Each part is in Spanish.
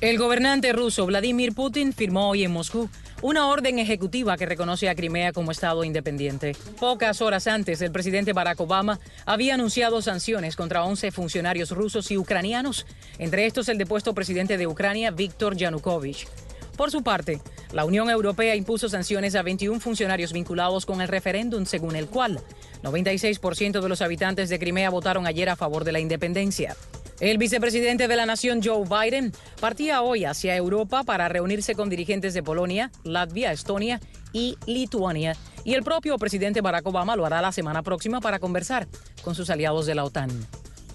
El gobernante ruso Vladimir Putin firmó hoy en Moscú una orden ejecutiva que reconoce a Crimea como Estado independiente. Pocas horas antes, el presidente Barack Obama había anunciado sanciones contra 11 funcionarios rusos y ucranianos, entre estos el depuesto presidente de Ucrania, Víktor Yanukovych. Por su parte, la Unión Europea impuso sanciones a 21 funcionarios vinculados con el referéndum según el cual 96% de los habitantes de Crimea votaron ayer a favor de la independencia. El vicepresidente de la nación, Joe Biden, partía hoy hacia Europa para reunirse con dirigentes de Polonia, Latvia, Estonia y Lituania. Y el propio presidente Barack Obama lo hará la semana próxima para conversar con sus aliados de la OTAN.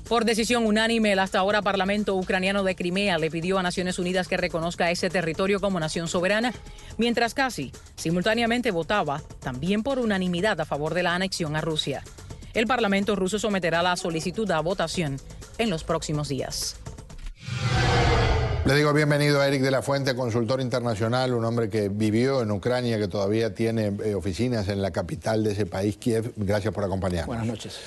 Por decisión unánime, el hasta ahora Parlamento ucraniano de Crimea le pidió a Naciones Unidas que reconozca ese territorio como nación soberana, mientras casi simultáneamente votaba, también por unanimidad, a favor de la anexión a Rusia. El Parlamento ruso someterá la solicitud a votación en los próximos días. Le digo bienvenido a Eric de la Fuente, consultor internacional, un hombre que vivió en Ucrania, que todavía tiene oficinas en la capital de ese país, Kiev. Gracias por acompañarnos. Buenas noches.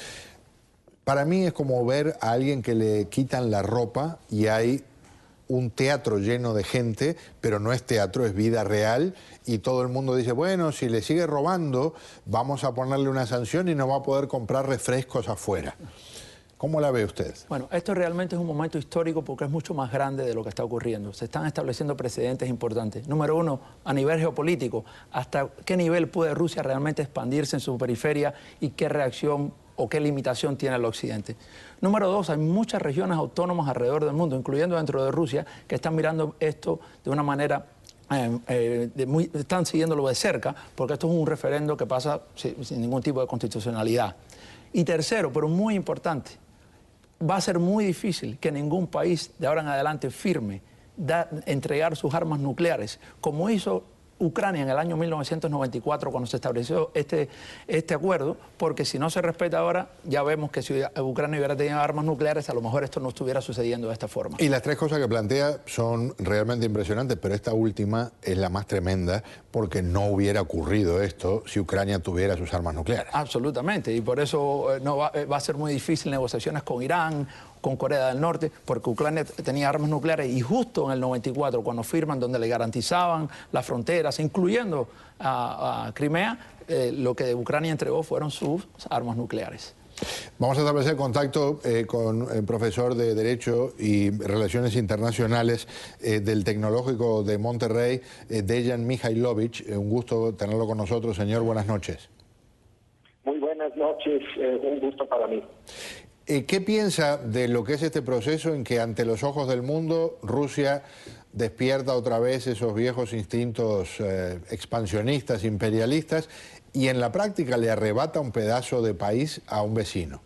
Para mí es como ver a alguien que le quitan la ropa y hay un teatro lleno de gente, pero no es teatro, es vida real, y todo el mundo dice, bueno, si le sigue robando, vamos a ponerle una sanción y no va a poder comprar refrescos afuera. ¿Cómo la ve usted? Bueno, esto realmente es un momento histórico porque es mucho más grande de lo que está ocurriendo. Se están estableciendo precedentes importantes. Número uno, a nivel geopolítico, ¿hasta qué nivel puede Rusia realmente expandirse en su periferia y qué reacción o qué limitación tiene el occidente? Número dos, hay muchas regiones autónomas alrededor del mundo, incluyendo dentro de Rusia, que están mirando esto de una manera están siguiéndolo de cerca, porque esto es un referendo que pasa sin ningún tipo de constitucionalidad. Y tercero, pero muy importante, va a ser muy difícil que ningún país de ahora en adelante firme entregar sus armas nucleares, como hizo Ucrania en el año 1994 cuando se estableció este acuerdo, porque si no se respeta ahora, ya vemos que si Ucrania hubiera tenido armas nucleares, a lo mejor esto no estuviera sucediendo de esta forma. Y las tres cosas que plantea son realmente impresionantes, pero esta última es la más tremenda, porque no hubiera ocurrido esto si Ucrania tuviera sus armas nucleares. Absolutamente, y por eso va a ser muy difícil negociaciones con Irán, con Corea del Norte, porque Ucrania tenía armas nucleares y justo en el 94, cuando firman, donde le garantizaban las fronteras, incluyendo a Crimea, lo que Ucrania entregó fueron sus armas nucleares. Vamos a establecer contacto con el profesor de Derecho y Relaciones Internacionales del Tecnológico de Monterrey, Dejan Mihailovich. Un gusto tenerlo con nosotros, señor. Buenas noches. Muy buenas noches, un gusto para mí. ¿Qué piensa de lo que es este proceso en que ante los ojos del mundo Rusia despierta otra vez esos viejos instintos expansionistas, imperialistas, y en la práctica le arrebata un pedazo de país a un vecino?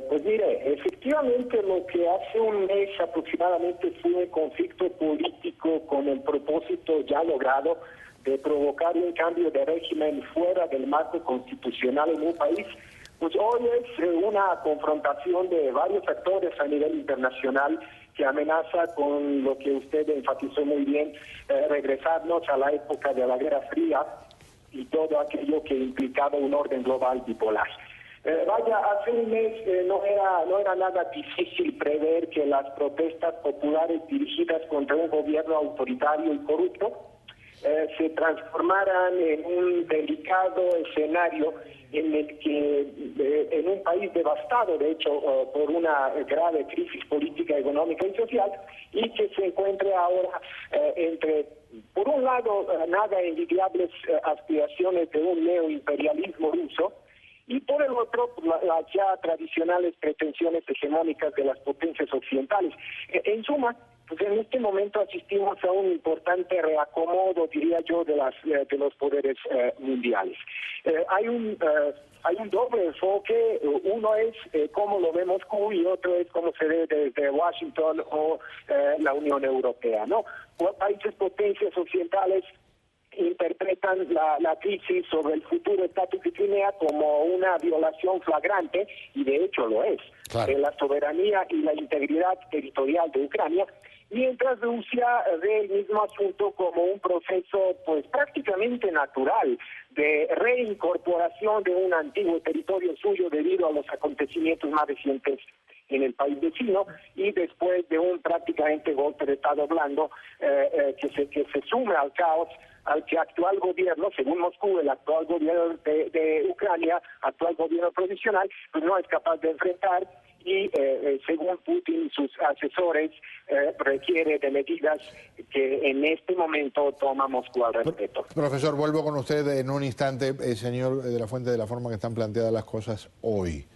Pues mire, efectivamente lo que hace un mes aproximadamente fue un conflicto político con el propósito ya logrado de provocar un cambio de régimen fuera del marco constitucional en un país. Pues hoy es una confrontación de varios actores a nivel internacional que amenaza con lo que usted enfatizó muy bien, regresarnos a la época de la Guerra Fría y todo aquello que implicaba un orden global bipolar. Vaya, hace un mes no era nada difícil prever que las protestas populares dirigidas contra un gobierno autoritario y corrupto se transformaran en un delicado escenario en el que en un país devastado, de hecho, por una grave crisis política, económica y social, y que se encuentre ahora entre, por un lado, nada envidiables aspiraciones de un neoimperialismo ruso, y por el otro, las ya tradicionales pretensiones hegemónicas de las potencias occidentales. En suma, pues en este momento asistimos a un importante reacomodo, diría yo, de los poderes mundiales. Hay un doble enfoque. Uno es cómo lo ve Moscú y otro es cómo se ve desde Washington o la Unión Europea, ¿no? Países potencias occidentales interpretan la crisis sobre el futuro estatus de Crimea como una violación flagrante, y de hecho lo es, de la soberanía y la integridad territorial de Ucrania, mientras Rusia ve el mismo asunto como un proceso pues prácticamente natural de reincorporación de un antiguo territorio suyo debido a los acontecimientos más recientes en el país vecino, y después de un prácticamente golpe de Estado blando que se sume al caos al que actual gobierno, según Moscú, el actual gobierno de Ucrania, actual gobierno provisional, pues no es capaz de enfrentar, y según Putin y sus asesores requiere de medidas que en este momento toma Moscú al respecto. Profesor, vuelvo con usted en un instante, señor de la Fuente, de la forma que están planteadas las cosas hoy.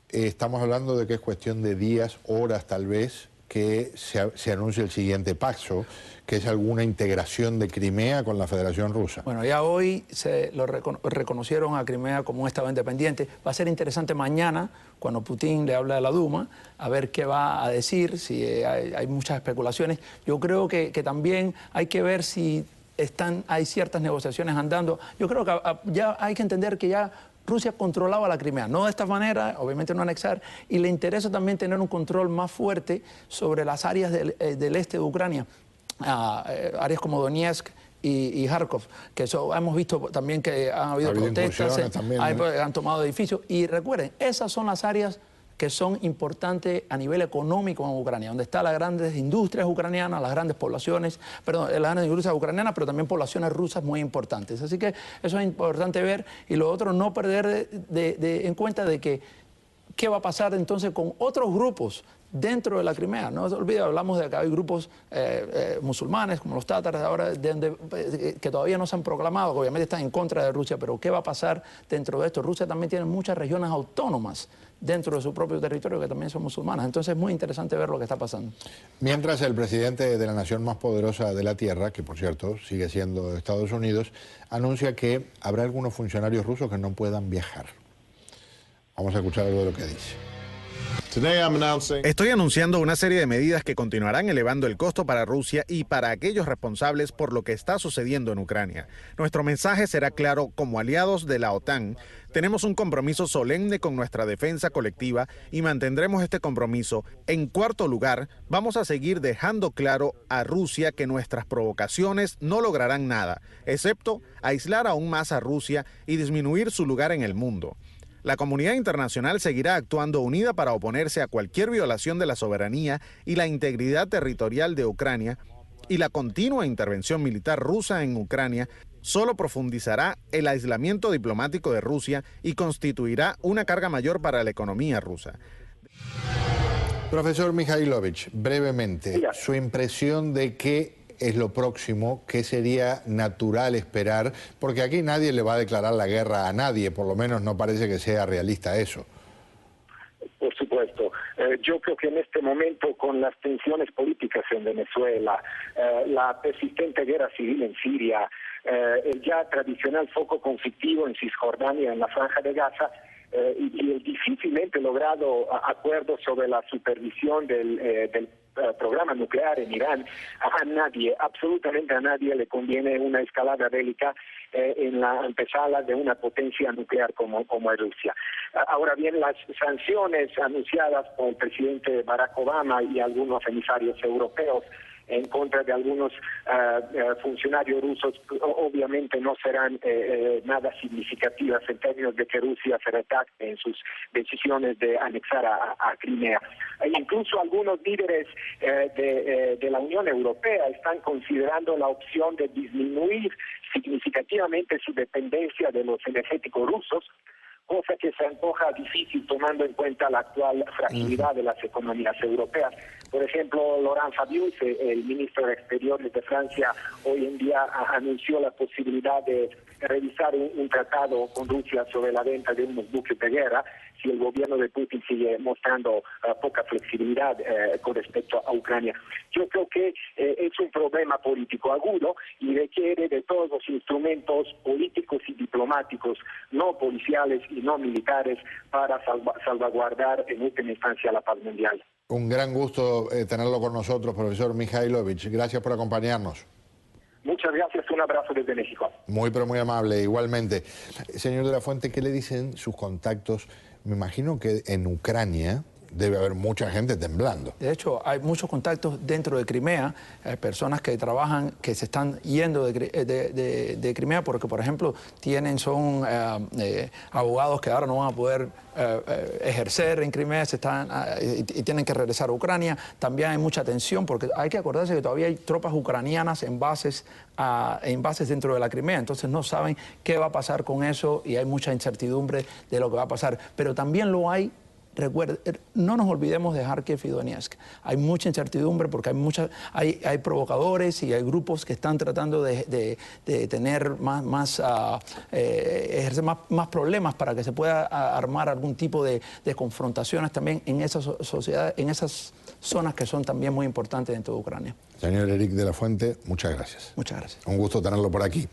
Estamos hablando de que es cuestión de días, horas tal vez, que se anuncie el siguiente paso, que es alguna integración de Crimea con la Federación Rusa. Bueno, ya hoy se lo reconocieron a Crimea como un estado independiente. Va a ser interesante mañana, cuando Putin le habla a la Duma, a ver qué va a decir, si hay muchas especulaciones. Yo creo que también hay que ver si hay ciertas negociaciones andando. Yo creo que ya hay que entender que ya Rusia controlaba la Crimea, no de esta manera, obviamente no anexar, y le interesa también tener un control más fuerte sobre las áreas del este de Ucrania, áreas como Donetsk y Kharkov, que eso hemos visto también que han habido protestas, también, han tomado edificios, y recuerden, esas son las áreas que son importantes a nivel económico en Ucrania, donde están las grandes industrias ucranianas, las grandes poblaciones, perdón, las grandes industrias ucranianas, pero también poblaciones rusas muy importantes. Así que eso es importante ver, y lo otro, no perder en cuenta de que qué va a pasar entonces con otros grupos dentro de la Crimea. No se olvide, hablamos de que hay grupos musulmanes, como los tátaros ahora, que todavía no se han proclamado, que obviamente están en contra de Rusia, pero ¿qué va a pasar dentro de esto? Rusia también tiene muchas regiones autónomas dentro de su propio territorio que también son musulmanas. Entonces es muy interesante ver lo que está pasando. Mientras el presidente de la nación más poderosa de la Tierra, que por cierto sigue siendo Estados Unidos, anuncia que habrá algunos funcionarios rusos que no puedan viajar. Vamos a escuchar algo de lo que dice. Estoy anunciando una serie de medidas que continuarán elevando el costo para Rusia y para aquellos responsables por lo que está sucediendo en Ucrania. Nuestro mensaje será claro: como aliados de la OTAN, tenemos un compromiso solemne con nuestra defensa colectiva y mantendremos este compromiso. En cuarto lugar, vamos a seguir dejando claro a Rusia que nuestras provocaciones no lograrán nada, excepto aislar aún más a Rusia y disminuir su lugar en el mundo. La comunidad internacional seguirá actuando unida para oponerse a cualquier violación de la soberanía y la integridad territorial de Ucrania, y la continua intervención militar rusa en Ucrania solo profundizará el aislamiento diplomático de Rusia y constituirá una carga mayor para la economía rusa. Profesor Mikhailovich, brevemente, su impresión de qué es lo próximo, qué sería natural esperar, porque aquí nadie le va a declarar la guerra a nadie, por lo menos no parece que sea realista eso. Por supuesto. Yo creo que en este momento, con las tensiones políticas en Venezuela, la persistente guerra civil en Siria, el ya tradicional foco conflictivo en Cisjordania, en la Franja de Gaza, y el difícilmente logrado acuerdo sobre la supervisión del programa nuclear en Irán, a nadie, absolutamente a nadie le conviene una escalada bélica en la antesala de una potencia nuclear como es Rusia. Ahora bien, las sanciones anunciadas por el presidente Barack Obama y algunos emisarios europeos en contra de algunos funcionarios rusos obviamente no serán nada significativas en términos de que Rusia se retracte en sus decisiones de anexar a Crimea. Incluso algunos líderes de la Unión Europea están considerando la opción de disminuir significativamente su dependencia de los energéticos rusos, cosa que se antoja difícil tomando en cuenta la actual fragilidad de las economías europeas. Por ejemplo, Laurent Fabius, el ministro de Exteriores de Francia, hoy en día anunció la posibilidad de revisar un tratado con Rusia sobre la venta de unos buques de guerra si el gobierno de Putin sigue mostrando poca flexibilidad con respecto a Ucrania. Yo creo que es un problema político agudo y requiere de todos los instrumentos políticos y diplomáticos, no policiales y no militares, para salvaguardar en última instancia la paz mundial. Un gran gusto tenerlo con nosotros, profesor Mikhailovich. Gracias por acompañarnos. Muchas gracias, un abrazo desde México. Muy, pero muy amable, igualmente. Señor de la Fuente, ¿qué le dicen sus contactos? Me imagino que en Ucrania debe haber mucha gente temblando. De hecho, hay muchos contactos dentro de Crimea, personas que trabajan, que se están yendo de Crimea porque, por ejemplo, son abogados que ahora no van a poder ejercer en Crimea, y tienen que regresar a Ucrania. También hay mucha tensión porque hay que acordarse que todavía hay tropas ucranianas en bases dentro de la Crimea, entonces no saben qué va a pasar con eso y hay mucha incertidumbre de lo que va a pasar. Pero también lo hay. Recuerda, no nos olvidemos de Kharkiv y Donetsk. Hay mucha incertidumbre porque hay provocadores y hay grupos que están tratando de tener ejercer más problemas para que se pueda armar algún tipo de confrontaciones también en esas sociedades, en esas zonas que son también muy importantes dentro de Ucrania. Señor Eric de la Fuente, muchas gracias. Muchas gracias. Un gusto tenerlo por aquí.